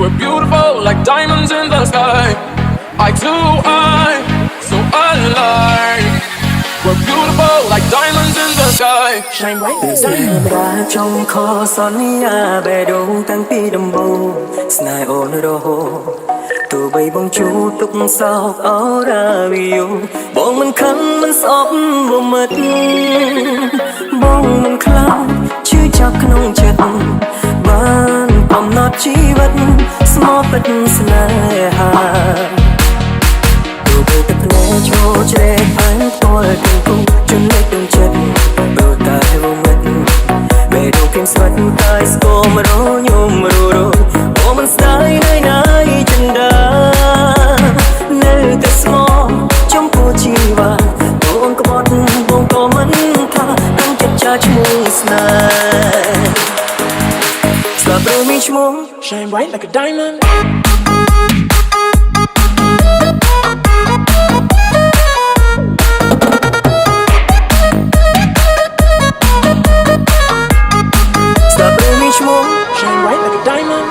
We're beautiful like diamonds in the sky. Eye to eye, so alive. We're beautiful like diamonds in the sky. Shine bright like diamonds. រាចង់ខសន្យាបេះដូងតាំងពីដំបូងស្នេហ៍អូនរហូតទោះបីបងជួទុកសោកអរាវីយូបងមិនខឹងមិនស្អប់រមិតបងមិនខ្លាចឈឺចាប់ក្នុងចិត្តបានបំណត់ជីវិតស្មោះពិតស្នេហាទោះបីទឹកភ្នែកឈរជ្រែកផានតលទាំងគុំចំណេះទាំងចិត្តដូចតែរមិតបេះដូងព្រៀងស្វិតតែស្គមរញោមរੂបងមិនស្ដាយនៅណាយចិនដានៅតែស្មោះចំពោះជីវ៉ាបងក្បត់បងក៏មិនថាតាំងចិត្តចាឈ្មោះស្នេហ៍ស្លាប់ឬមានឈ្មោះ Shine bright like a diamond. Stop with me, shmo. Shine bright like a diamond.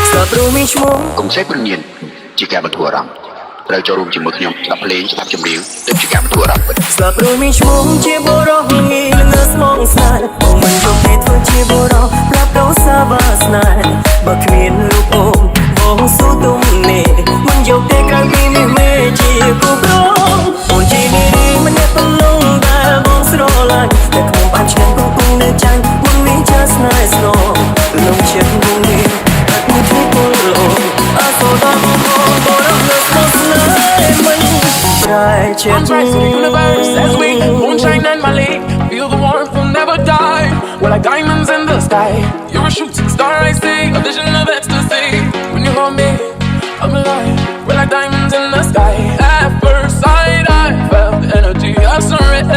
Stop with me, shmo. កុំសេះព្រមានជាការបន្ធូរអារម្មណ៍ត្រូវចូលរួមជាមួយខ្ញុំស្ដាប់ភ្លេងស្ដាប់ចម្រៀងទើបជាការបន្ធូរអារម្មណ៍ពិត Stop with me, shmo. ជាបរោះងាយល្ងើស្មងស្នេហ៍បងមិនយកទេធ្វើជាបរោះប្រាប់ដោសាបាស្នេហ៍បើគ្មានរូបបងស៊ូទុំនេះមិនយកទេក្រៅពីនេះមេជាគូប្រងអូនជានេះមិនអ្នកទំនងដែលបងស្រឡាញ់តែខ្ញុំបានឆ្ងាញ់គង់នៅចាញ់មិនមានចាស់ស្នេហ៍ស្នងលំចិត្តបងនេះអត់មានគូលោអត់សូដល់បងបរោះលើស្មោះស្នេហ៍មិនប្រែជា One bright to the universe as we moonshine and Mali. Feel the warmth will never die. We're like diamonds in the sky. You're a shooting star I see, a vision of ecstasy. When you hold me, I'm alive. We're like diamonds in the sky. At first sight I felt the energy of sun rays.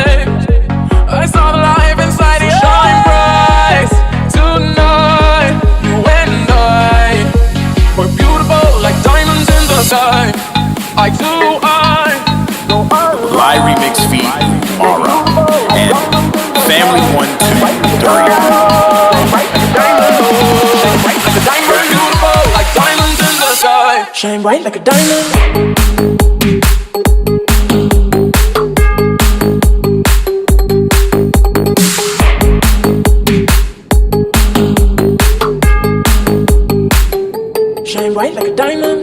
I saw the life inside you. Shine bright tonight. You and I, we're beautiful like diamonds in the sky. Eye to eye. Live remix feat Mara and Family 1, 2, 3. Shine bright like a diamond. Shine bright like a diamond.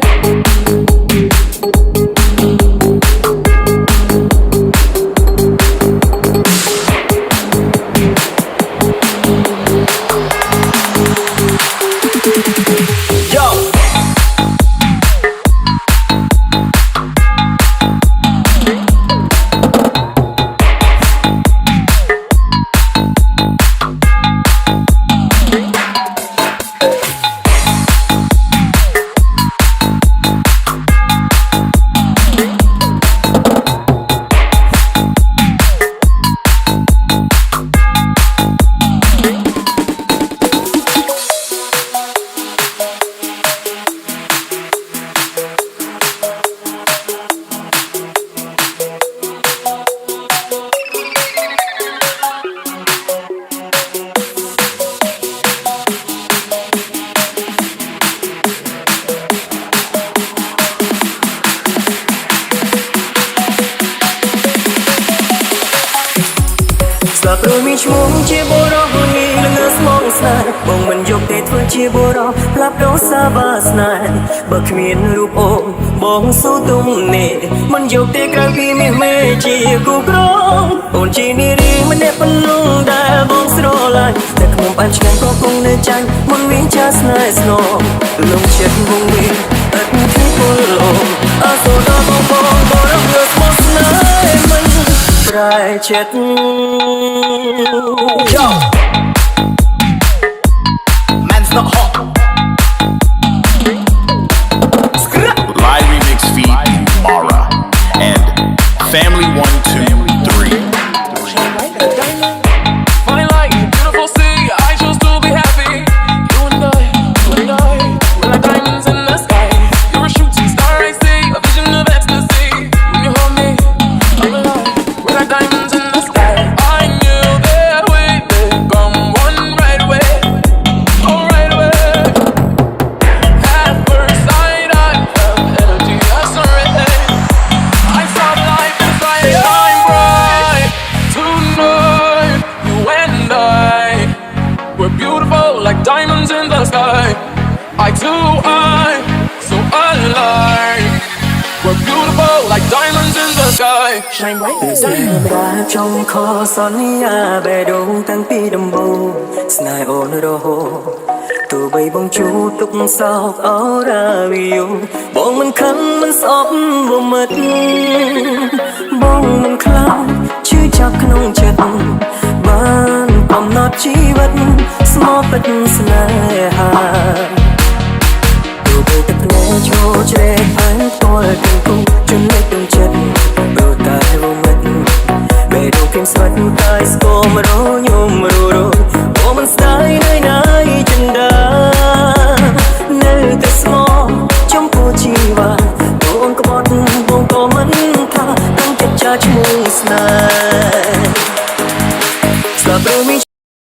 Stop with me, shmo. ជាបរោះងាយល្ងើស្មងស្នេហ៍បងមិនយកទេធ្វើជាបរោះប្រាប់ដោសាបាស្នេហ៍បើគ្មានរូបបងស៊ូទុំនេះមិនយកទេក្រៅពីមាសមេជាគូក្រងអូនជានារីម្នាក់ប៉ុណ្ណឹងដែលបងស្រឡាញ់តែខ្ញុំបានឆ្ងាញ់ក៏គង់នៅចាញ់មិនមានចាស់ស្នេហ៍ស្នងលំចិត្តបងនេះអត់មានគូលោអត់សូដល់បងបរោះលើស្មោះស្នេហ៍មិនប្រែចិត្ត Yo, man's not hot. Live remix feat Mara and Family 1, 2, 3. Shine bright like a diamond. Fine like a beautiful sea. I choose to be happy. You and I, we're like diamonds in the sky. You're a shooting star I see, a vision sky. Shine bright in the ស្នេហ៍រាចង់ខសន្យាបេះដូងតាំងពីដំបូងស្នេហ៍អូនរហូតទោះបីបងជួបទុកសោកអរាវីយងបងមិនខឹងមិនស្អប់បំមិតបងមិនខ្លាចឈឺចាប់ក្នុងចិត្តបានកំណត់ជីវិតស្មោះពិតស្នេហាទោះបីទឹកភ្នែកឈរជ្រែកអញផ្ទាល់ទាំងគូចំណេះទាំងចិត្តព្រោះតែបងមិនបេះដូងគំស្វិតតែស្គមរញោមររបងមិនស្ដាយនៅណាយចិនដានៅតែស្មោះចំពោះជីវ៉ាបងក្បត់បងក៏មិនថាតាំងចិត្តចាឈ្មោះ